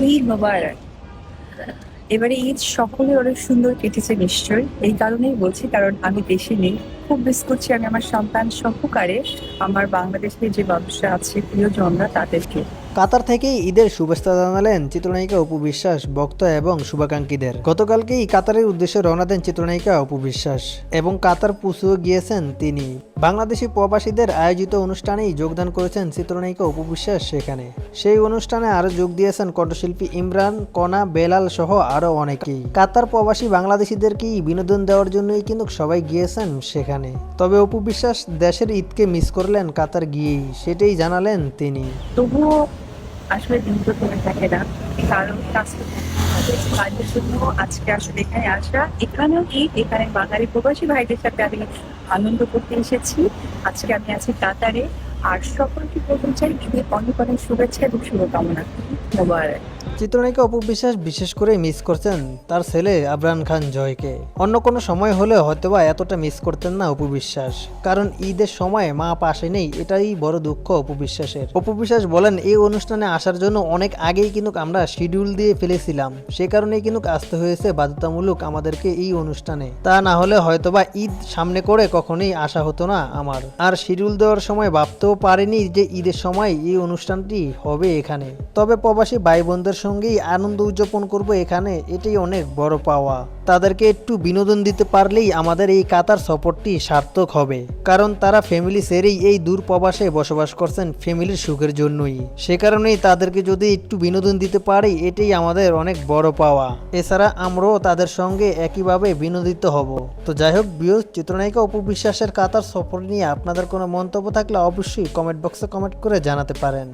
ঈদ মোবারক। এবারে ঈদ সকলে অনেক সুন্দর কেটেছে নিশ্চয়ই। এই কারণেই বলছি, কারণ আমি দেশে নেই। খুব মিস করছি আমি আমার সন্তান সহকারে আমার বাংলাদেশের যে মানুষরা আছে, প্রিয়জনরা তাদেরকে। কাতার থেকেই ঈদের শুভেচ্ছা জানালেন চিত্রনায়িকা অপু বিশ্বাস ভক্ত এবং শুভাকাঙ্ক্ষীদের। গতকালকেই কাতারের উদ্দেশ্যে রওনা দেন চিত্রনায়িকা অপু বিশ্বাস এবং কাতার পৌঁছেও গিয়েছেন তিনি। বাংলাদেশি প্রবাসীদের আয়োজিত অনুষ্ঠানেই যোগদান করেছেন চিত্রনায়িকা অপু বিশ্বাস। সেখানে সেই অনুষ্ঠানে আরও যোগ দিয়েছেন কণ্ঠশিল্পী ইমরান, কণা, বেলাল সহ আরও অনেকেই। কাতার প্রবাসী বাংলাদেশিদেরকেই বিনোদন দেওয়ার জন্যই কিন্তু সবাই গিয়েছেন সেখানে। তবে অপু বিশ্বাস দেশের ঈদকে মিস করলেন কাতার গিয়েই, সেটাই জানালেন তিনি। তবুও আসলে দিন তো থেমে থাকে না, কারণ কাজ তো করতেই হবে। কাজের জন্য আজকে আসলে এখানে আসা, এখানেও ঈদ, এখানে বাঙালি প্রবাসী ভাইদের সাথে আমি আনন্দ করতে এসেছি। আজকে আমি আছি কাতারে। আর সকলকে বলতে চাই ঈদের অনেক অনেক শুভেচ্ছা এবং শুভকামনা। ঈদ মোবারক। চিত্রনায়িকা অপু বিশ্বাস বিশেষ করে মিস করছেন তার ছেলে আবরান খান জয়কে। অন্য কোনো সময় হলে হয়তোবা এতটা মিস করতেন না অপু বিশ্বাস, কারণ ঈদের সময় মা পাশে নেই, এটাই বড় দুঃখ অপু বিশ্বাসের। অপু বিশ্বাস বলেন, এই অনুষ্ঠানে আসার জন্য অনেক আগেই কিন্তু আমরা শিডিউল দিয়ে ফেলেছিলাম, সে কারণেই কিন্তু আসতে হয়েছে বাধ্যতামূলক আমাদেরকে এই অনুষ্ঠানে। তা না হলে হয়তোবা ঈদ সামনে করে কখনোই আসা হতো না আমার। আর শিডিউল দেওয়ার সময় ভাবতেও পারিনি যে ঈদের সময় এই অনুষ্ঠানটি হবে এখানে। তবে প্রবাসী ভাই বোনদের সঙ্গেই আনন্দ উদযাপন করব এখানে, এটাই অনেক বড় পাওয়া। তাদেরকে একটু বিনোদন দিতে পারলেই আমাদের এই কাতার সফরটি সার্থক হবে, কারণ তারা ফ্যামিলি ছেড়েই এই দূর প্রবাসে বসবাস করছেন ফ্যামিলির সুখের জন্যই। সে কারণেই তাদেরকে যদি একটু বিনোদন দিতে পারি, এটাই আমাদের অনেক বড় পাওয়া। এছাড়া আমরাও তাদের সঙ্গে একইভাবে বিনোদিত হব। তো যাই হোক ভিউয়ার্স, চিত্রনায়িকা অপু বিশ্বাসের কাতার সফর নিয়ে আপনাদের কোনো মন্তব্য থাকলে অবশ্যই কমেন্ট বক্সে কমেন্ট করে জানাতে পারেন।